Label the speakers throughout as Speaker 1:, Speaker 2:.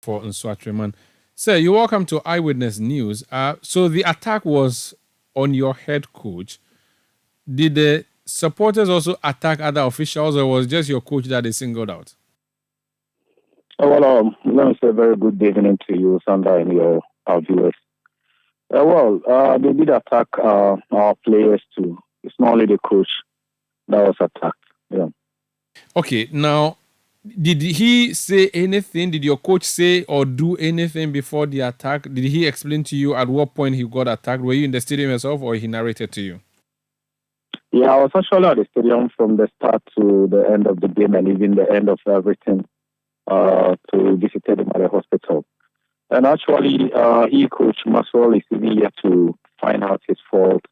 Speaker 1: For Nsoatreman. Sir, you're welcome to Eyewitness News. So the attack was on your head coach. Did the supporters also attack other officials, or was just your coach that they singled out?
Speaker 2: Let me say a very good evening to you, Sandra, and your viewers. They did attack our players too. It's not only the coach that was attacked. Yeah.
Speaker 1: Okay, now, did he say anything? Did your coach say or do anything before the attack? Did he explain to you at what point he got attacked? Were you in the stadium yourself, or he narrated to you?
Speaker 2: Yeah, I was actually at the stadium from the start to the end of the game and even the end of everything to visit him at the hospital. And actually, coach Maxwell is even yet to find out his fault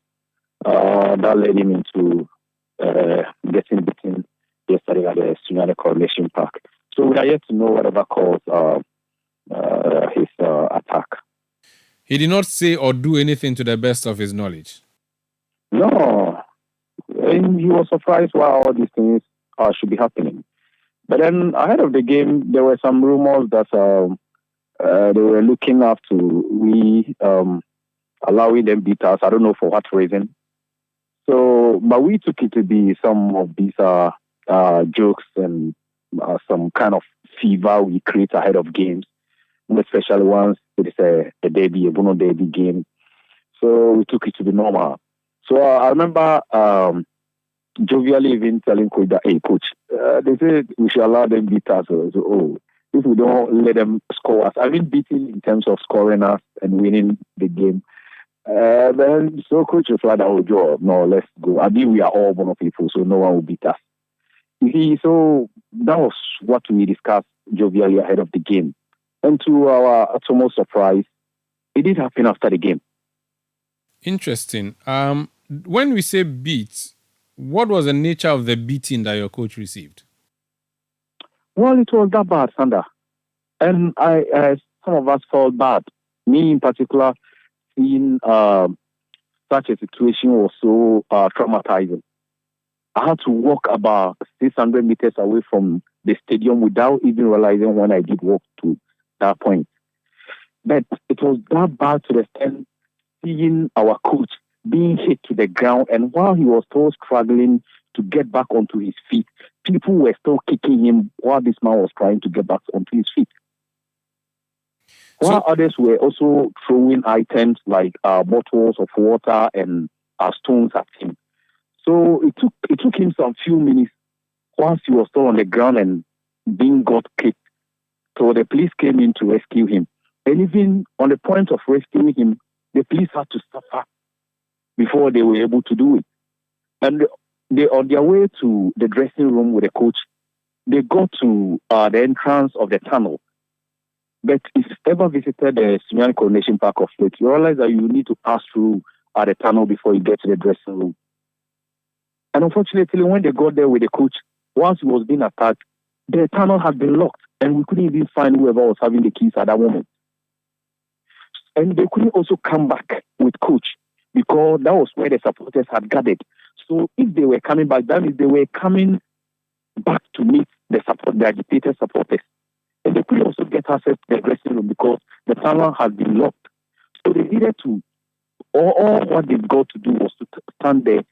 Speaker 2: that led him into getting beaten yesterday at the Nsoatreman Communications Park. So we are yet to know whatever caused his attack.
Speaker 1: He did not say or do anything to the best of his knowledge.
Speaker 2: No, and he was surprised why all these things should be happening. But then ahead of the game, there were some rumors that they were looking after we allowing them beat us. I don't know for what reason. So, but we took it to be some of these jokes and some kind of fever we create ahead of games, especially once it is a derby, a Bruno derby game. So we took it to be normal. So I remember jovially even telling coach that, hey, coach, they said we should allow them beat us. So, if we don't let them score us, I mean, beating in terms of scoring us and winning the game. Then so coach replied, "Oh, Joe, no, let's go. I mean, we are all Bono people, so no one will beat us." You see, so that was what we discussed jovially ahead of the game. And to our utmost surprise, it did happen after the game.
Speaker 1: Interesting. When we say beat, what was the nature of the beating that your coach received?
Speaker 2: Well, it was that bad, Sandra. And some of us felt bad. Me in particular, seeing such a situation was so traumatizing. I had to walk about 600 meters away from the stadium without even realizing when I did walk to that point. But it was that bad to the extent seeing our coach being hit to the ground, and while he was still struggling to get back onto his feet, people were still kicking him while this man was trying to get back onto his feet. While others were also throwing items like bottles of water and stones at him. So it took him some few minutes once he was still on the ground and being got kicked. So the police came in to rescue him. And even on the point of rescuing him, the police had to suffer before they were able to do it. And they, on their way to the dressing room with the coach, they got to the entrance of the tunnel. But if you've ever visited the Nsoatreman Communications Park of late, you realize that you need to pass through the tunnel before you get to the dressing room. And unfortunately, when they got there with the coach, once he was being attacked, the tunnel had been locked, and we couldn't even find whoever was having the keys at that moment. And they couldn't also come back with coach because that was where the supporters had gathered. So if they were coming back, that means they were coming back to meet the agitated supporters. And they couldn't also get access to the dressing room because the tunnel had been locked. So they needed to, all what they've got to do was to stand there.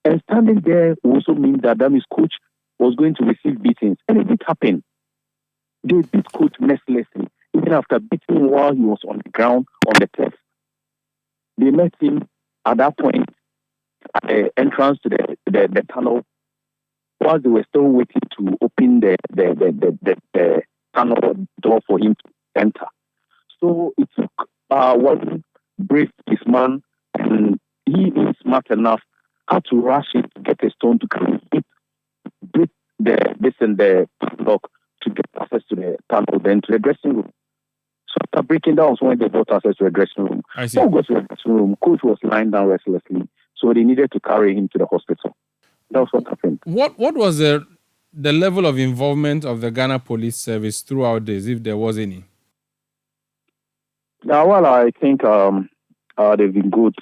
Speaker 2: And standing there also means that means coach was going to receive beatings. And it did happen. They beat coach mercilessly. Even after beating him while he was on the ground, on the turf. They met him at that point at the entrance to the tunnel while they were still waiting to open the tunnel door for him to enter. So it took one brave policeman, and he is smart enough, had to rush in to get a stone to come and break the padlock to get access to the tunnel, then to the dressing room. So after breaking down was when they got access to the dressing room.
Speaker 1: I see.
Speaker 2: When we got to the dressing room, coach was lying down restlessly, so they needed to carry him to the hospital. That was what happened.
Speaker 1: What was the level of involvement of the Ghana Police Service throughout this, if there was any?
Speaker 2: Well, I think they've been good.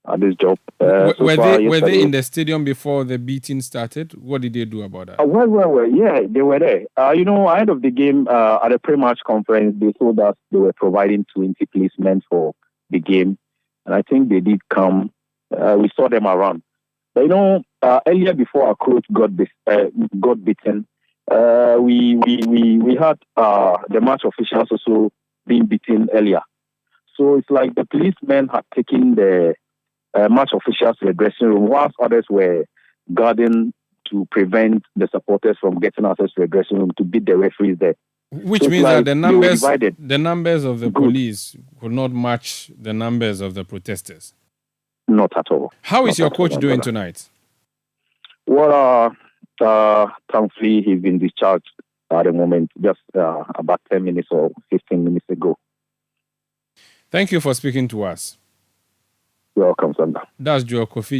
Speaker 2: at this job.
Speaker 1: Were they in the stadium before the beating started? What did they do about that?
Speaker 2: Well, yeah, they were there. Ahead of the game, at a pre-match conference, they told us they were providing 20 policemen for the game, and I think they did come. We saw them around. But earlier before our coach got beaten, we had the match officials also being beaten earlier. So it's like the policemen had taken the match officials to the dressing room, whilst others were guarding to prevent the supporters from getting access to the dressing room to beat the referees there.
Speaker 1: Which means that the numbers of the police could not match the numbers of the protesters.
Speaker 2: Not at all.
Speaker 1: How is your coach doing tonight?
Speaker 2: Well, thankfully he's been discharged at the moment, just about 10 minutes or 15 minutes ago.
Speaker 1: Thank you for speaking to us.
Speaker 2: You're welcome, Sandra.
Speaker 1: That's Joe Kofi.